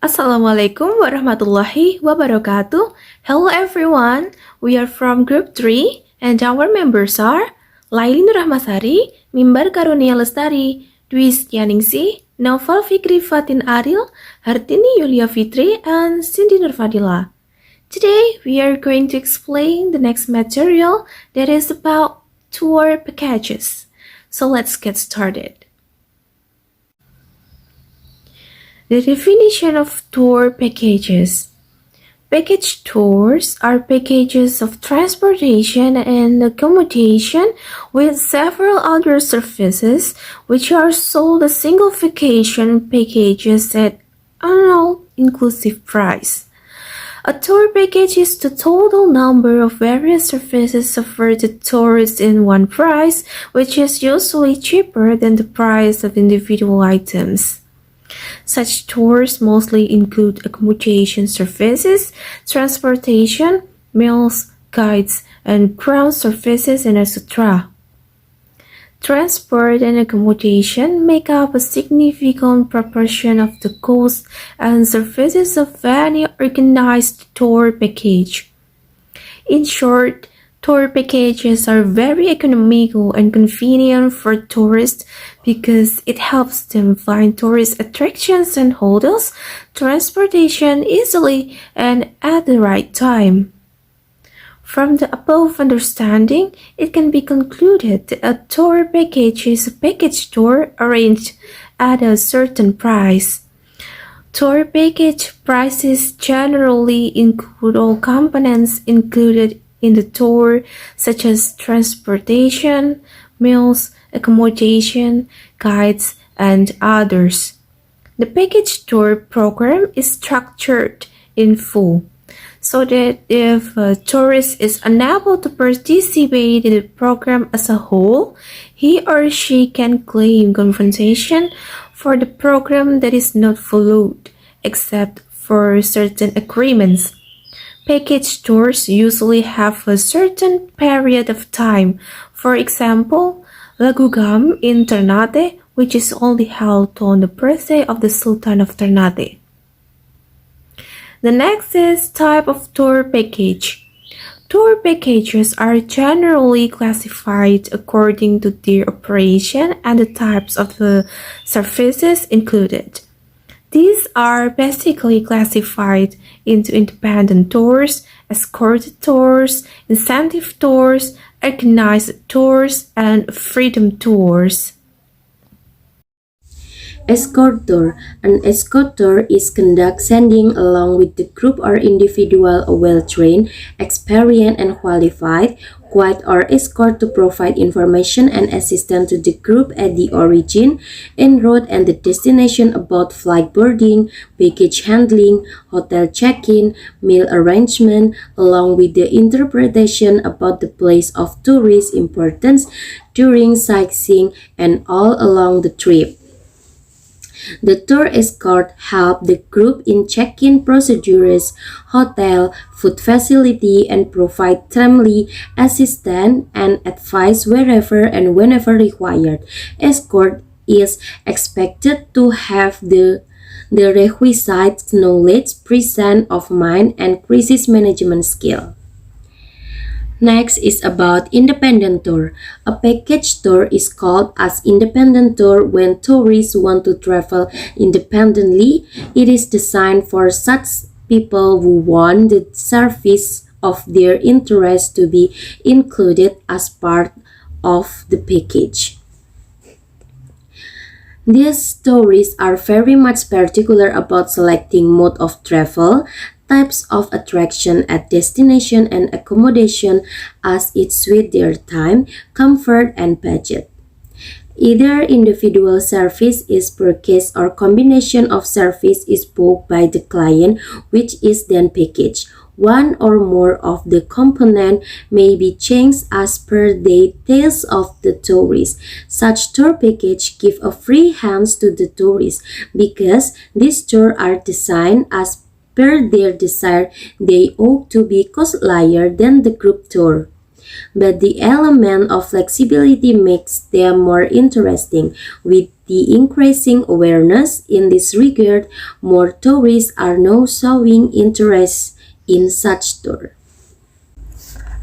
Assalamualaikum warahmatullahi wabarakatuh. Hello everyone, we are from Group 3 and our members are Laily Sari, Mimbar Karunia Lestari, Dwi Styaningsih, Naufal Fikri Fatin Aril, Hartini Yulia Fitri, and Sindhi Nurfadila. Today we are going to explain the next material that is about tour packages. So let's get started. The definition of tour packages. Package tours are packages of transportation and accommodation with several other services which are sold as single vacation packages at an all-inclusive price. A tour package is the total number of various services offered to tourists in one price, which is usually cheaper than the price of individual items. Such tours mostly include accommodation services, transportation, meals, guides, and ground services, and etc. Transport and accommodation make up a significant proportion of the cost and services of any organized tour package. In short, tour packages are very economical and convenient for tourists because it helps them find tourist attractions and hotels, transportation easily and at the right time. From the above understanding, it can be concluded that a tour package is a package tour arranged at a certain price. Tour package prices generally include all components included in the tour, such as transportation, meals, accommodation, guides, and others. The package tour program is structured in full, so that if a tourist is unable to participate in the program as a whole, he or she can claim compensation for the program that is not followed, except for certain agreements. Package tours usually have a certain period of time. For example, Lagu Gam in Ternate, which is only held on the birthday of the Sultan of Ternate. The next is type of tour package. Tour packages are generally classified according to their operation and the types of the services included. These are basically classified into independent tours, escorted tours, incentive tours, organized tours, and freedom tours. Escort tour. An escort tour is conducted sending along with the group or individual a well-trained, experienced, and qualified guide or escort to provide information and assistance to the group at the origin, en route, and the destination about flight boarding, baggage handling, hotel check-in, meal arrangement, along with the interpretation about the place of tourist importance during sightseeing and all along the trip. The tour escort help the group in check-in procedures, hotel, food facility, and provide timely assistance and advice wherever and whenever required. Escort is expected to have the requisite knowledge, presence of mind, and crisis management skill. Next is about independent tour. A package tour is called as independent tour when tourists want to travel independently. It is designed for such people who want the service of their interest to be included as part of the package. These tourists are very much particular about selecting mode of travel, types of attraction at destination, and accommodation as it suits their time, comfort, and budget. Either individual service is purchased or combination of service is booked by the client, which is then packaged. One or more of the components may be changed as per the taste of the tourist. Such tour package give a free hand to the tourist because these tours are designed as per their desire. They ought to be costlier than the group tour. But the element of flexibility makes them more interesting. With The increasing awareness in this regard, more tourists are now showing interest in such tours.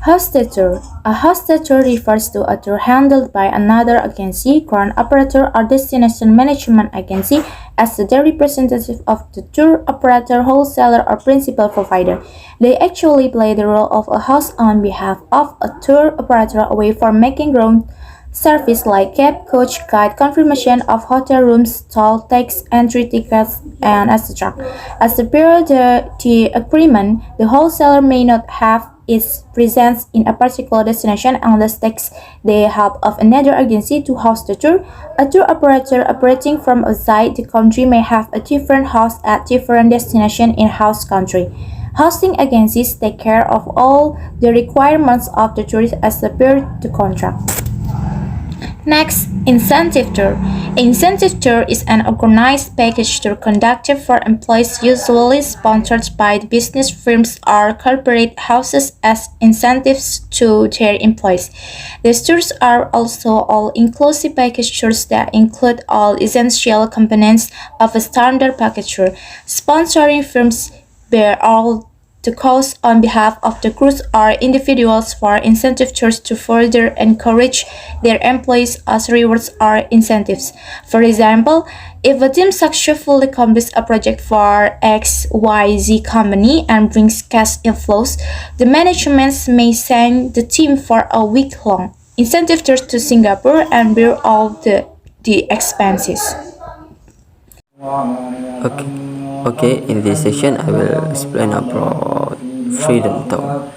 Hosted tour. A hosted tour refers to a tour handled by another agency, ground operator, or destination management agency as the representative of the tour operator, wholesaler, or principal provider. They actually play the role of a host on behalf of a tour operator away from making ground service like cab, coach, guide, confirmation of hotel rooms, stall takes, entry tickets, and etc. As per the agreement, the wholesaler may not have its presence in a particular destination unless takes the help of another agency to host the tour. A tour operator operating from outside the country may have a different host at different destination in host country. Hosting agencies take care of all the requirements of the tourist as per the contract. Next, incentive tour. Incentive tour is an organized package tour conducted for employees usually sponsored by the business firms or corporate houses as incentives to their employees. These tours are also all-inclusive package tours that include all essential components of a standard package tour. Sponsoring firms bear all the cost on behalf of the crews or individuals for incentive tours to further encourage their employees as rewards or incentives. For example, if a team successfully completes a project for XYZ company and brings cash inflows, the management may send the team for a week-long incentive tour to Singapore and bear all the expenses. Okay, in this section I will explain about freedom tour.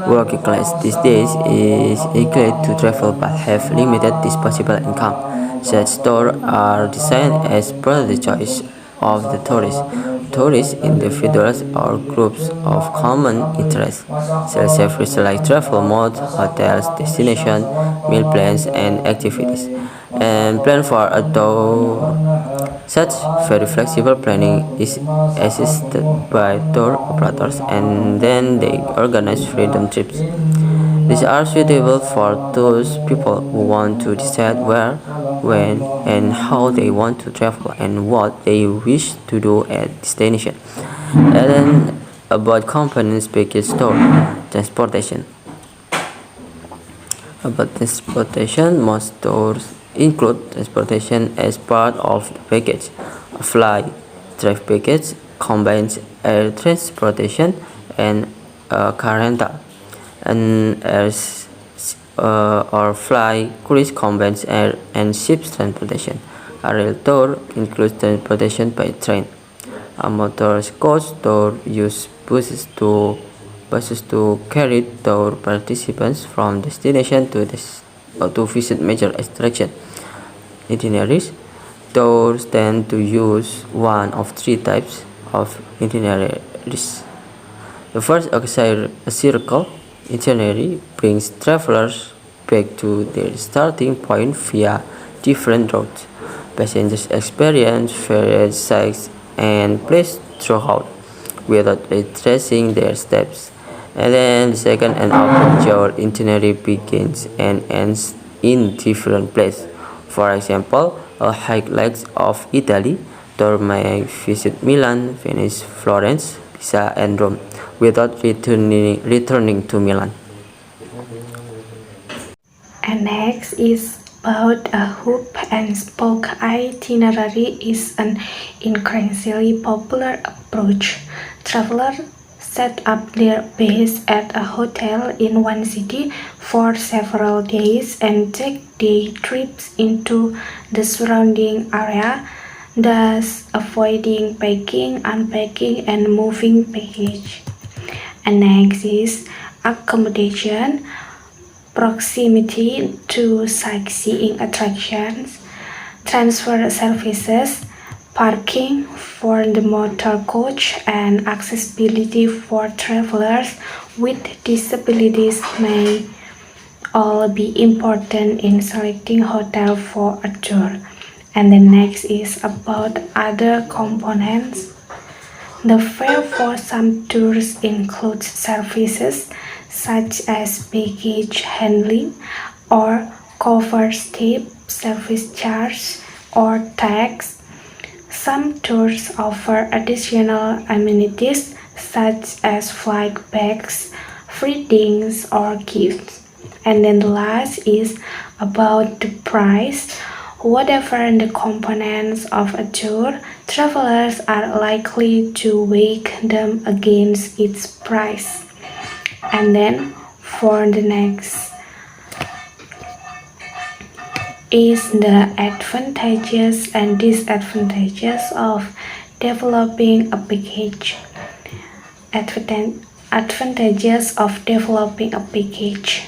Working class these days is eager to travel but have limited disposable income. Such tours are designed as per the choice of the tourist. Tourists, individuals or groups of common interest. Sell services like travel modes, hotels, destination, meal plans and activities. And plan for a tour. Such very flexible planning is assisted by tour operators and then they organize freedom trips. These are suitable for those people who want to decide where, when, and how they want to travel and what they wish to do at destination. And then about components package tour, transportation. About transportation, most tours include transportation as part of the package. A fly, drive package combines air transportation and car rental. An air or fly cruise combines air and ship transportation. A rail tour includes transportation by train. A motor coach tour uses buses to carry tour participants from destination to visit major attractions. Itineraries. Tours tend to use one of three types of itineraries. The first, a circle itinerary, brings travelers back to their starting point via different routes. Passengers experience various sights and places throughout, without retracing their steps. And then the second, an open your itinerary begins and ends in different places. For example, a hike legs of Italy tour may visit Milan, Venice, Florence, Pisa, and Rome without returning to Milan. And next is about a hub and spoke itinerary is an increasingly popular approach. Travelers set up their base at a hotel in one city for several days and take day trips into the surrounding area, thus avoiding packing, unpacking, and moving baggage. And next is accommodation, proximity to sightseeing attractions, transfer services, parking for the motor coach, and accessibility for travelers with disabilities may all be important in selecting hotel for a tour. And the next is about other components. The fare for some tours includes services such as baggage handling or cover step, service charge, or tax. Some tours offer additional amenities such as flight bags, free drinks, or gifts. And then the last is about the price. Whatever the components of a tour, travelers are likely to weigh them against its price. And then for the next is the advantages and disadvantages of developing a package. Advantages of developing a package.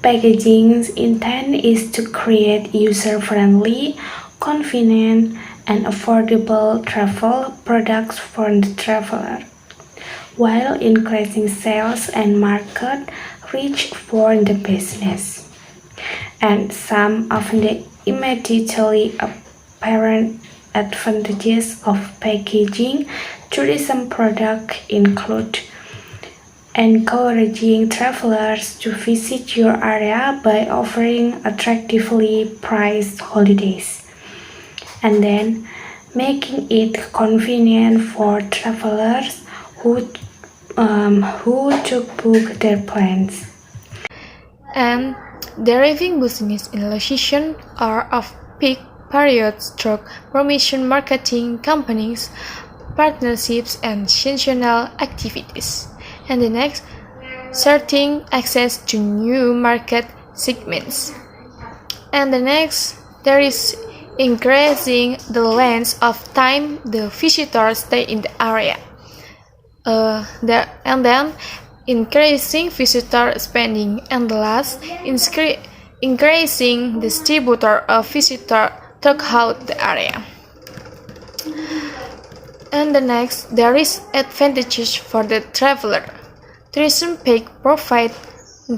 Packaging's intent is to create user-friendly, convenient, and affordable travel products for the traveler, while increasing sales and market reach for the business. And some of the immediately apparent advantages of packaging tourism products include encouraging travelers to visit your area by offering attractively priced holidays, and then making it convenient for travelers who to book their plans. And deriving business in location or off-peak periods through promotion marketing campaigns, partnerships, and seasonal activities. And the next, certain access to new market segments. And the next, there is increasing the length of time the visitors stay in the area. And then increasing visitor spending, and the last, increasing the distributor of visitor throughout the area. And the next, there is advantages for the traveler. Tourism pack provide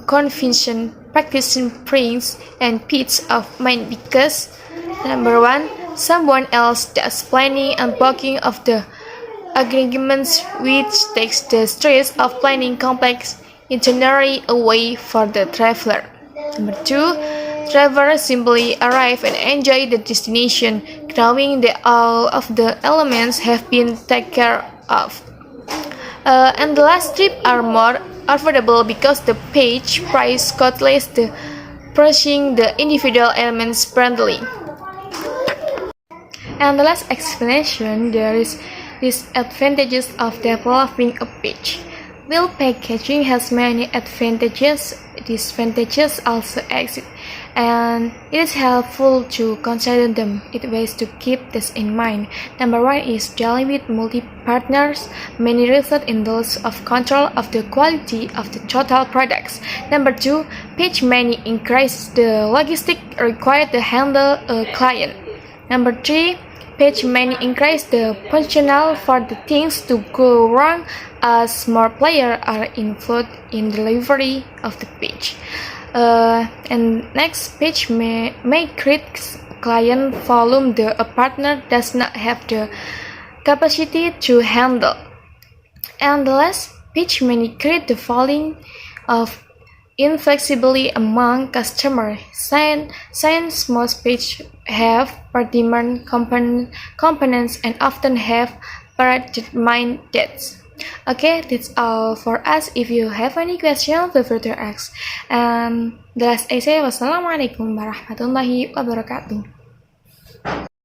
convenient practicing prints and peace of mind because number one, someone else does planning and blocking of the agreements, which takes the stress of planning complex itinerary away for the traveler. Number two, travelers simply arrive and enjoy the destination, knowing that all of the elements have been taken care of. And the last trip are more affordable because the page price calculates the pricing the individual elements friendly. And the last explanation, there is disadvantages of developing a page. While packaging has many advantages, disadvantages also exist, and it is helpful to consider them. It ways to keep this in mind. Number one is dealing with multi-partners. Many result in loss of control of the quality of the total products. Number two, page many increase the logistic required to handle a client. Number three, page many increase the potential for the things to go wrong as more players are involved in delivery of the page. And next, page may create client volume that a partner does not have the capacity to handle. And the last, page may create the volume of inflexibility among customers, since most pages have predetermined components and often have predetermined dates. Okay, that's all for us. If you have any question, feel free to ask. And the last I say, wassalamualaikum warahmatullahi wabarakatuh.